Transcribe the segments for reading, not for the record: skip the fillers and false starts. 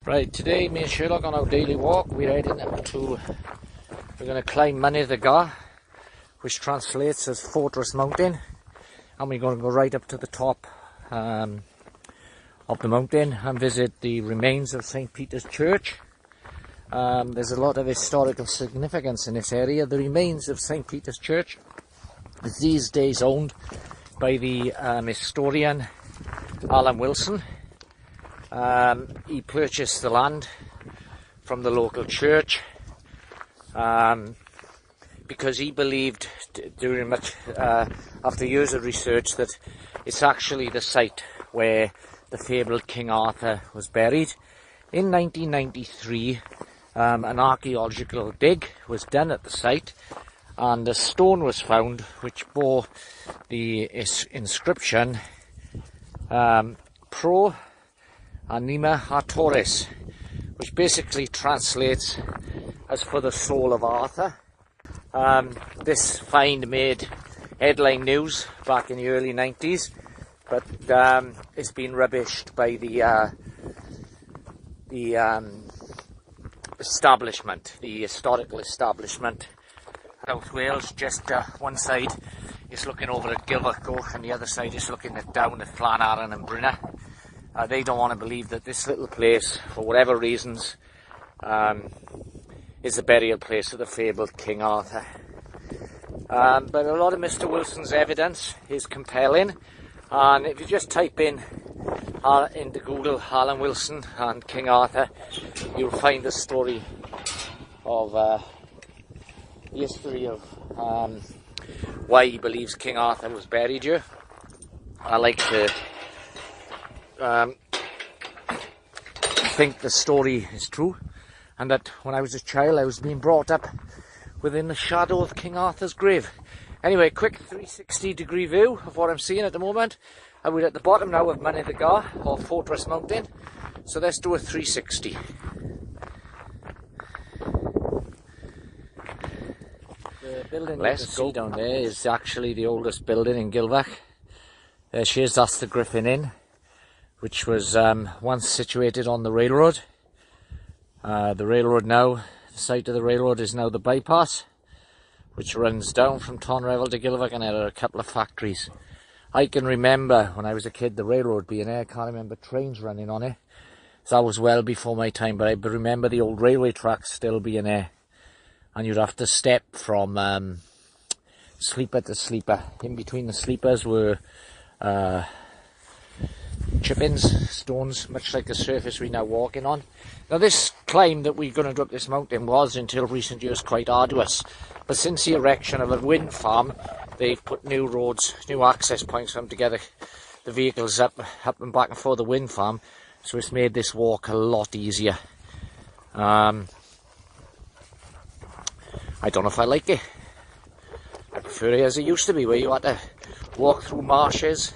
Right, today me and Sherlock on our daily walk, we're going to climb Mynydd the Gar, which translates as Fortress Mountain, and we're going to go right up to the top of the mountain and visit the remains of St Peter's Church. There's a lot of historical significance in this area. The remains of St Peter's Church is these days owned by the historian Alan Wilson. He purchased the land from the local church because he believed, after years of research, that it's actually the site where the fabled King Arthur was buried. In 1993, an archaeological dig was done at the site, and a stone was found which bore the inscription Pro Anima Artoris, which basically translates as for the soul of Arthur. This find made headline news back in the early 90s, but it's been rubbished by the establishment, the historical establishment. South Wales, just one side is looking over at Glamorgan and the other side is looking down at Llanarran and Brynna. They don't want to believe that this little place, for whatever reasons, is the burial place of the fabled King Arthur. But a lot of Mr. Wilson's evidence is compelling, and if you just type in into Google Alan Wilson and King Arthur, you'll find the story of the history of why he believes King Arthur was buried here. I like to think the story is true, and that when I was a child I was being brought up within the shadow of King Arthur's grave. Anyway, quick 360 degree view of what I'm seeing at the moment. We're at the bottom now of Mynydd the Gar, or Fortress Mountain, so let's do a 360. The building you can see down there is actually the oldest building in Gilvach. There she is, that's the Griffin Inn, which was once situated on the railroad. The railroad now, the site of the railroad is now the bypass, which runs down from Tonrevel to Gilvach, and there are a couple of factories. I can remember when I was a kid the railroad being there. I can't remember trains running on it. So that was well before my time, but I remember the old railway tracks still being there. And you'd have to step from sleeper to sleeper. In between the sleepers were chip-ins, stones, much like the surface we're now walking on. Now this climb that we're going to do up this mountain was, until recent years, quite arduous. But since the erection of a wind farm, they've put new roads, new access points for them to get the vehicles up and back and forth the wind farm. So it's made this walk a lot easier. I don't know if I like it. I prefer it as it used to be, where you had to walk through marshes,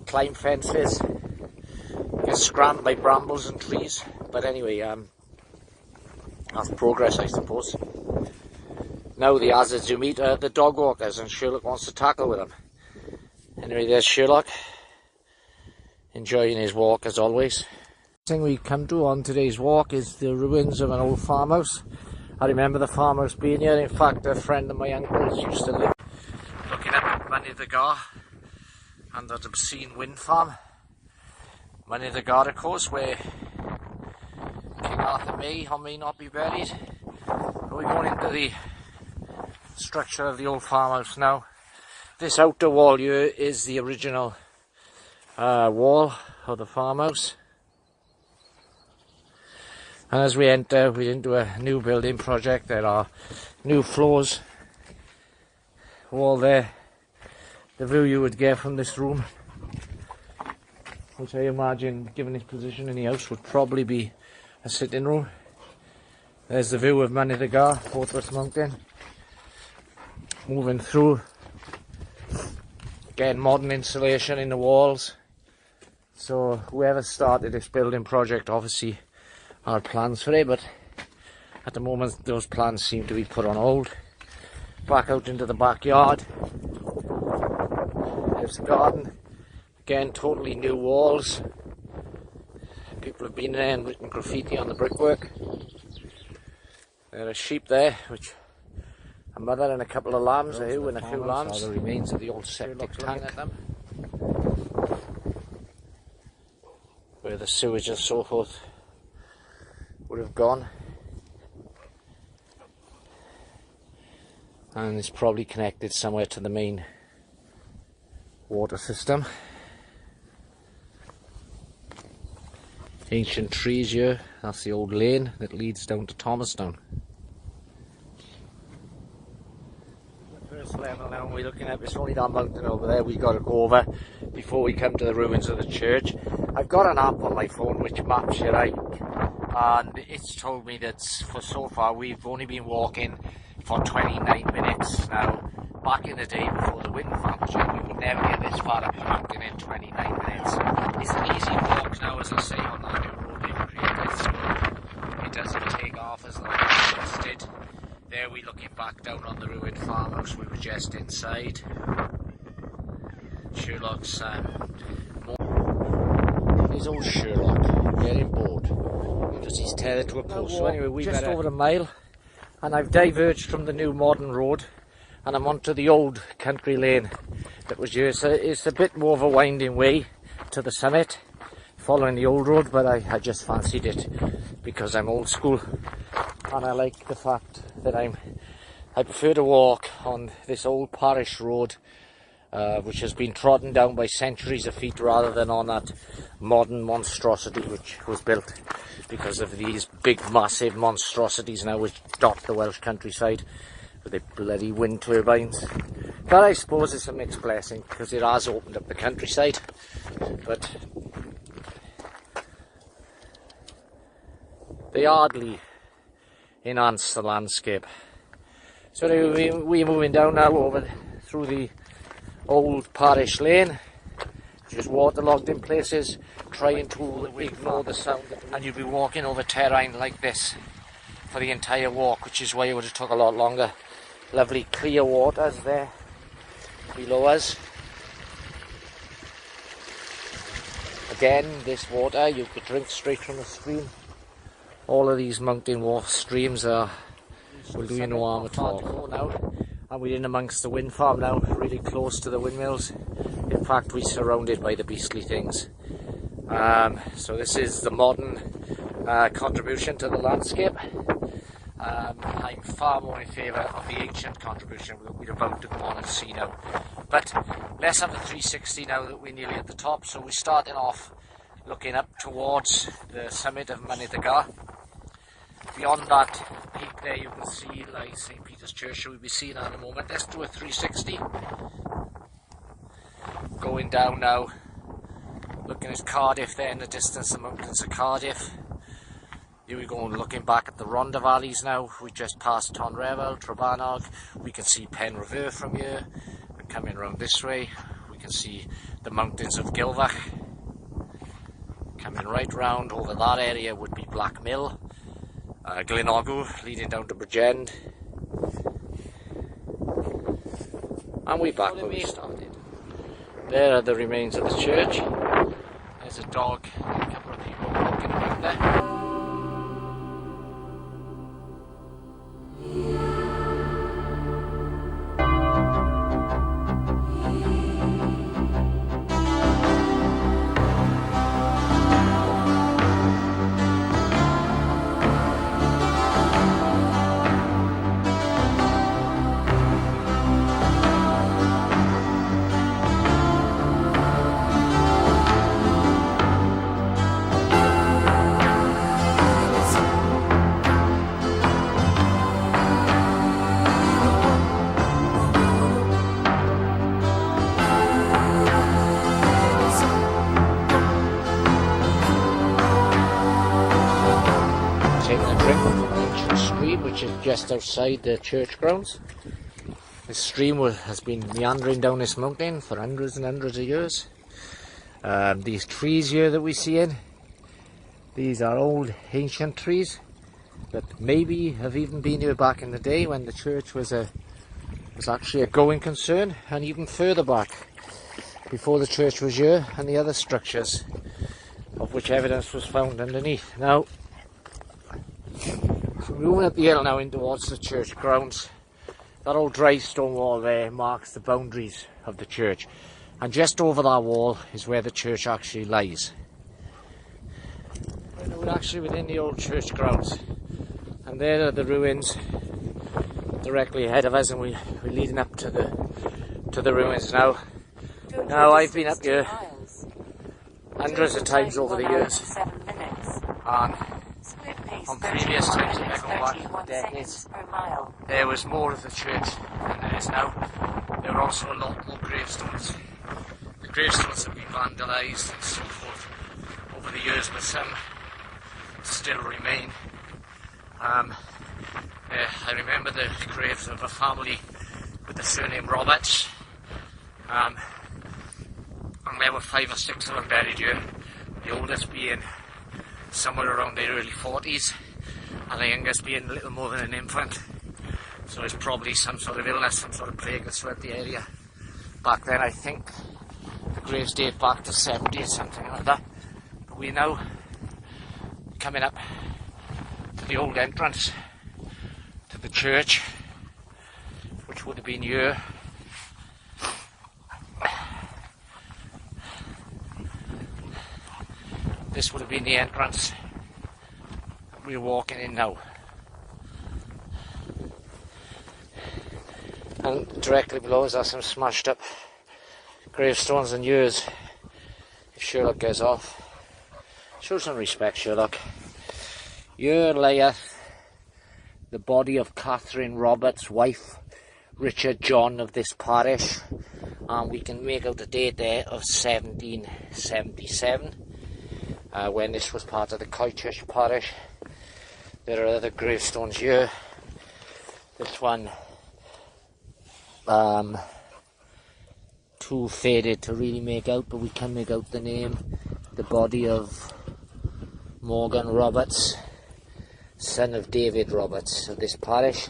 climb fences, get scrambled by brambles and trees. But anyway, that's progress, I suppose. Now the hazards you meet are the dog walkers, and Sherlock wants to tackle with them. Anyway, there's Sherlock, enjoying his walk as always. The thing we come to on today's walk is the ruins of an old farmhouse. I remember the farmhouse being here. In fact, a friend of my uncle's used to live looking at Mynydd the Gar and that obscene wind farm. Mynydd the Gar, of course, where King Arthur may or may not be buried. We're going into the structure of the old farmhouse now. This outer wall here is the original wall of the farmhouse. And as we enter, we're into a new building project. There are new floors. Wall there. The view you would get from this room, which I imagine, given its position in the house, would probably be a sitting room. There's the view of Mynydd the Gar, Fortress Mountain. Moving through, again, modern insulation in the walls. So whoever started this building project obviously had plans for it, but at the moment those plans seem to be put on hold. Back out into the backyard, there's the garden. Again, totally new walls. People have been there and written graffiti on the brickwork. There are sheep there, which a mother and a couple of lambs, a ewe and a few lambs. Are the remains of the old septic tank, where the sewage and so forth would have gone. And it's probably connected somewhere to the main water system. Ancient trees here, that's the old lane that leads down to Thomastown. The first level now we're looking at, it's only that mountain over there we've got to go over before we come to the ruins of the church. I've got an app on my phone which maps you right, and it's told me that for so far we've only been walking for 29 minutes. Now, back in the day before the wind farm, you would never get this far up the mountain in 29 minutes. It's an easy walk now, as I say, on that new road they've created, so it doesn't take half as long as it just did. There we're looking back down on the ruined farmhouse we were just inside. Sherlock's He's old Sherlock, getting bored because he's tethered to a post. So anyway, we've just over a mile, and I've diverged from the new modern road, and I'm onto the old country lane that was here. So it's a bit more of a winding way to the summit, following the old road, but I just fancied it because I'm old school, and I like the fact that I prefer to walk on this old parish road, which has been trodden down by centuries of feet, rather than on that modern monstrosity which was built because of these big massive monstrosities now which dot the Welsh countryside with their bloody wind turbines. But I suppose it's a mixed blessing because it has opened up the countryside, but they hardly enhance the landscape. So anyway, we're moving down now over through the old parish lane, just waterlogged in places, trying to ignore the sound, and you'll be walking over terrain like this for the entire walk, which is why it would have took a lot longer. Lovely clear waters there below us. Again, this water you could drink straight from the stream. All of these mountain streams will do you no harm at all. Now, and we're in amongst the wind farm now, really close to the windmills. In fact, we're surrounded by the beastly things. So this is the modern contribution to the landscape. I'm far more in favour of the ancient contribution that we're about to go on and see now. But let's have a 360 now that we're nearly at the top. So we're starting off looking up towards the summit of Mynyddygar. Beyond that peak there you can see like St Peters Church, so we'll be seeing that in a moment. Let's do a 360. Going down now, looking at Cardiff there in the distance, the mountains of Cardiff. Here we go, looking back at the Rhondda valleys now. We just passed Tonrevel, Trebanog. We can see Penrhyfyr from here. And coming around this way, we can see the mountains of Gilvach. Coming right round over that area would be Black Mill. Glenogw leading down to Bridgend, and we're back where we started. There are the remains of the church. There's a dog and a couple of people walking around there. Which is just outside the church grounds. This stream has been meandering down this mountain for hundreds and hundreds of years. These trees here that we see in, these are old ancient trees that maybe have even been here back in the day when the church was actually a going concern, and even further back before the church was here, and the other structures of which evidence was found underneath. Now, moving up the hill now in towards the church grounds, that old dry stone wall there marks the boundaries of the church, and just over that wall is where the church actually lies. We're actually within the old church grounds, and there are the ruins directly ahead of us, and we're leading up to the ruins now. Now, I've been up here hundreds of times over the years, and on previous times that I go back decades, there was more of the church than there is now. There are also a lot more gravestones. The gravestones have been vandalised and so forth over the years, but some still remain. I remember the graves of a family with the surname Roberts, and there were 5 or 6 of them buried here, the oldest being somewhere around their early 40s, and the youngest being a little more than an infant. So it's probably some sort of illness, some sort of plague that swept the area. Back then, I think the graves date back to 70 or something like that. But we're now coming up to the old entrance to the church, which would have been here. This would have been the entrance that we're walking in now. And directly below us are some smashed up gravestones and years. If Sherlock goes off, show some respect, Sherlock. Here layeth the body of Catherine Roberts, wife Richard John of this parish, and we can make out the date there of 1777. When this was part of the Caer Caradoc parish. There are other gravestones here. This one too faded to really make out, but we can make out the name. The body of Morgan Roberts, son of David Roberts of this parish,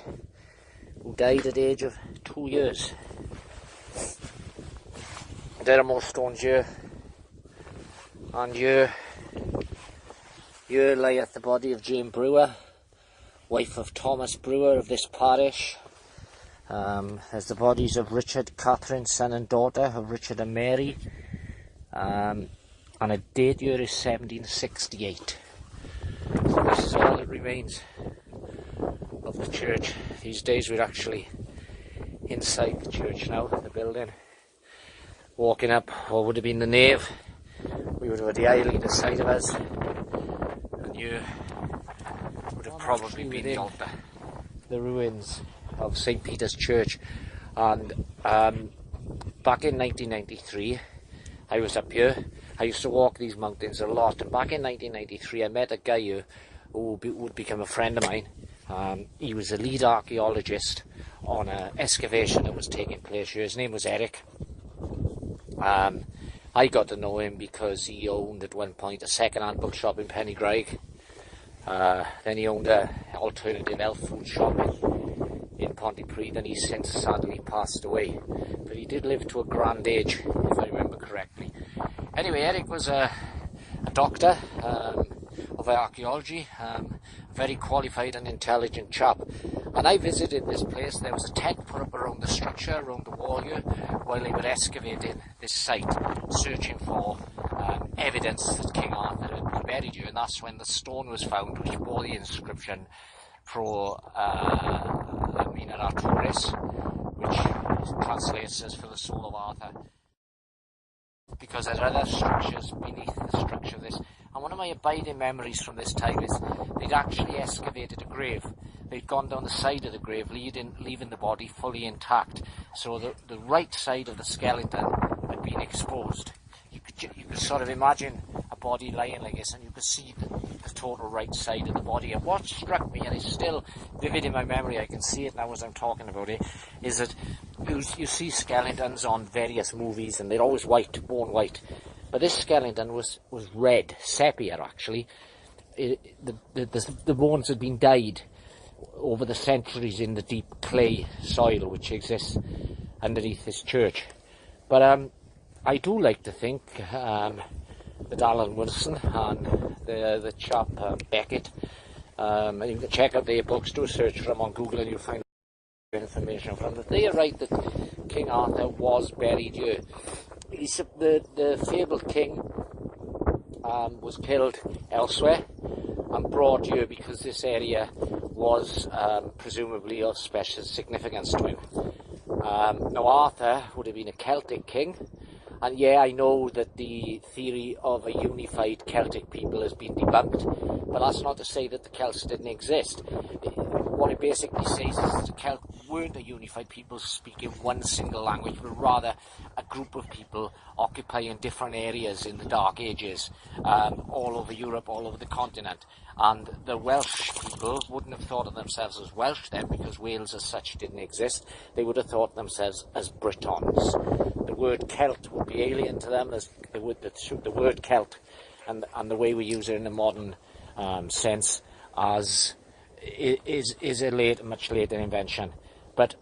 who died at the age of 2 years. There are more stones here, and here lieth the body of Jane Brewer, wife of Thomas Brewer of this parish. There's the bodies of Richard, Catherine, son and daughter of Richard and Mary, and a date here is 1768. So this is all that remains of the church. These days we're actually inside the church now, the building. Walking up what would have been the nave, we would have had the aisle either side of us, and you would have probably been the altar. The ruins of St Peter's Church. And back in 1993 I was up here. I used to walk these mountains a lot, and back in 1993 I met a guy here who would become a friend of mine. He was a lead archaeologist on an excavation that was taking place here. His name was Eric. I got to know him because he owned at one point a second-hand bookshop in Pennygraig. Then he owned an alternative health food shop in Pontypridd, and he's since sadly passed away. But he did live to a grand age, if I remember correctly. Anyway, Eric was a doctor of archaeology, a very qualified and intelligent chap. And I visited this place. There was a tent put up around the structure, around the wall here, while they were excavating this site, searching for evidence that King Arthur had been buried here. And that's when the stone was found, which bore the inscription Pro Mina Arturis, which translates as for the soul of Arthur. Because there are other structures beneath the structure of this. And one of my abiding memories from this time is they'd actually excavated a grave. They'd gone down the side of the grave, leaving the body fully intact. So the right side of the skeleton had been exposed. You could sort of imagine a body lying like this, and you could see the total right side of the body. And what struck me, and it's still vivid in my memory, I can see it now as I'm talking about it, is that you see skeletons on various movies, and they're always white, bone white. But this skeleton was red, sepia actually. The bones had been dyed over the centuries in the deep clay soil which exists underneath this church. But I do like to think that Alan Wilson and the chap Beckett. And you can check out their books, do a search for them on Google and you'll find information from them. They write that King Arthur was buried here. The fabled king was killed elsewhere and brought here because this area was presumably of special significance to him. Now Arthur would have been a Celtic king, and yeah, I know that the theory of a unified Celtic people has been debunked, but that's not to say that the Celts didn't exist. What it basically says is that the Celts weren't a unified people speaking one single language, but rather a group of people occupying different areas in the Dark Ages, all over Europe, all over the continent. And the Welsh people wouldn't have thought of themselves as Welsh then, because Wales as such didn't exist. They would have thought themselves as Britons. The word Celt would be alien to them, as the word Celt, and the way we use it in a modern sense, as is a much later invention. But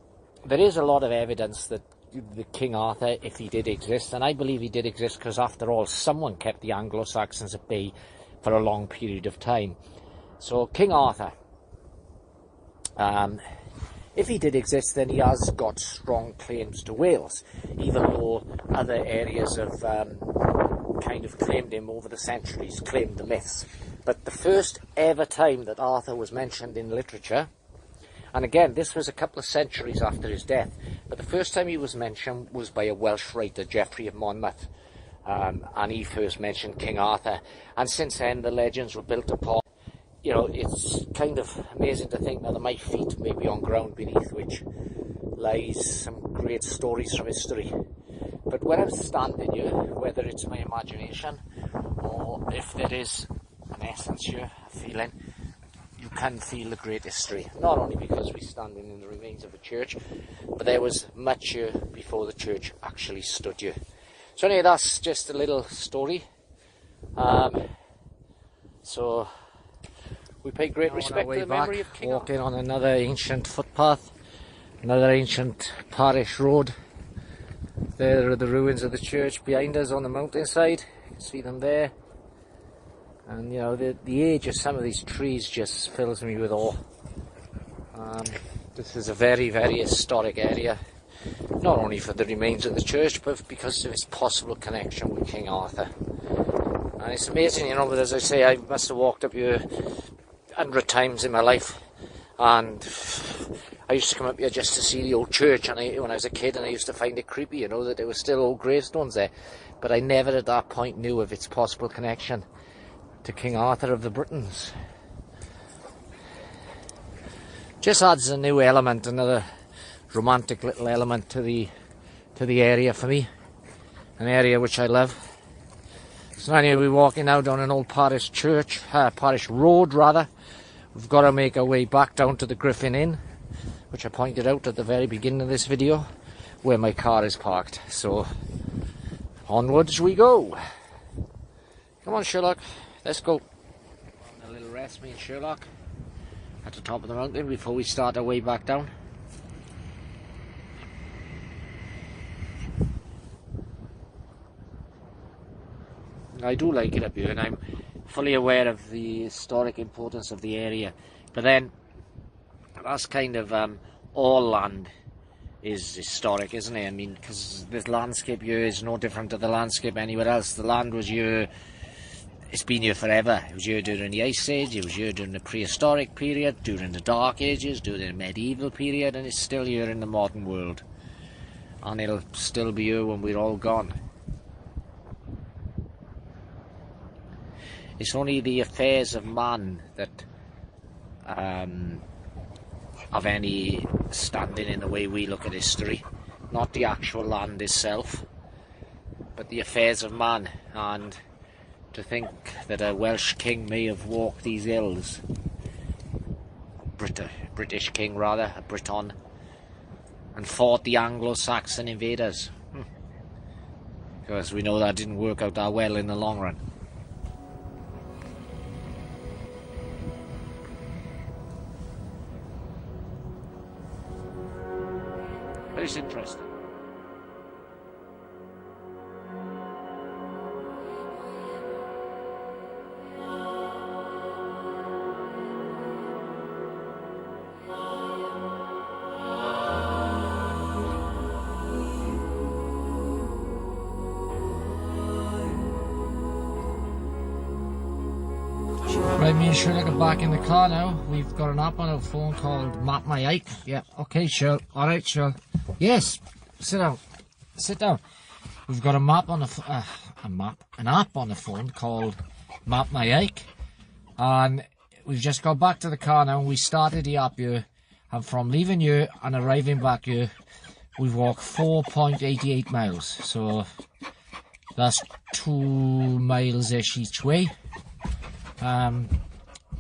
there is a lot of evidence that the King Arthur, if he did exist, and I believe he did exist because after all someone kept the Anglo-Saxons at bay for a long period of time. So King Arthur, if he did exist, then he has got strong claims to Wales, even though other areas have kind of claimed him over the centuries, claimed the myths. But the first ever time that Arthur was mentioned in literature, and again this was a couple of centuries after his death, but the first time he was mentioned was by a Welsh writer, Geoffrey of Monmouth, and he first mentioned King Arthur, and since then the legends were built upon. You know, it's kind of amazing to think that my feet may be on ground beneath which lies some great stories from history. But when I'm standing here, whether it's my imagination or if there is an essence here, a feeling, you can feel the great history. Not only because we're standing in the remains of a church, but there was much here before the church actually stood here. So anyway, that's just a little story. So we pay great respect to the memory of King Arthur. Walking on another ancient footpath, another ancient parish road. There are the ruins of the church behind us on the mountainside. You can see them there. And you know, the age of some of these trees just fills me with awe. This is a very, very historic area, not only for the remains of the church, but because of its possible connection with King Arthur. And it's amazing, you know, but as I say, I must have walked up here 100 times in my life, and I used to come up here just to see the old church, and when I was a kid, and I used to find it creepy, you know, that there were still old gravestones there, but I never at that point knew of its possible connection to King Arthur of the Britons. Just adds a new element, another romantic little element to the area for me, an area which I love. So anyway, we're walking now down an old parish road rather. We've got to make our way back down to the Griffin Inn, which I pointed out at the very beginning of this video, where my car is parked. So onwards we go. Come on, Sherlock, let's go. A little rest, me and Sherlock, at the top of the mountain before we start our way back down. I do like it up here, and I'm fully aware of the historic importance of the area, but then that's kind of all land is historic, isn't it? I mean, because this landscape here is no different to the landscape anywhere else. The land was here, it's been here forever. It was here during the Ice Age, it was here during the prehistoric period, during the Dark Ages, during the medieval period, and it's still here in the modern world, and it'll still be here when we're all gone. It's only the affairs of man that have any standing in the way we look at history, not the actual land itself, but the affairs of man. And to think that a Welsh king may have walked these hills, British king rather, a Briton, and fought the Anglo-Saxon invaders, because we know that didn't work out that well in the long run. But it's interesting. Right, me and Shirley are back in the car now. We've got an app on our phone called Map My Hike. Yeah, okay, Shirley. Alright, Shirley. Yes, sit down. Sit down. We've got a map on an app on the phone called Map My Hike. And we've just got back to the car now and we started the app here. And from leaving here and arriving back here, we've walked 4.88 miles. So that's 2 miles-ish each way.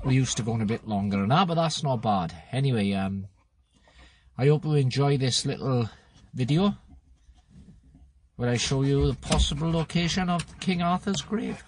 We used to go on a bit longer than that, but that's not bad. Anyway, I hope you enjoy this little video where I show you the possible location of King Arthur's grave.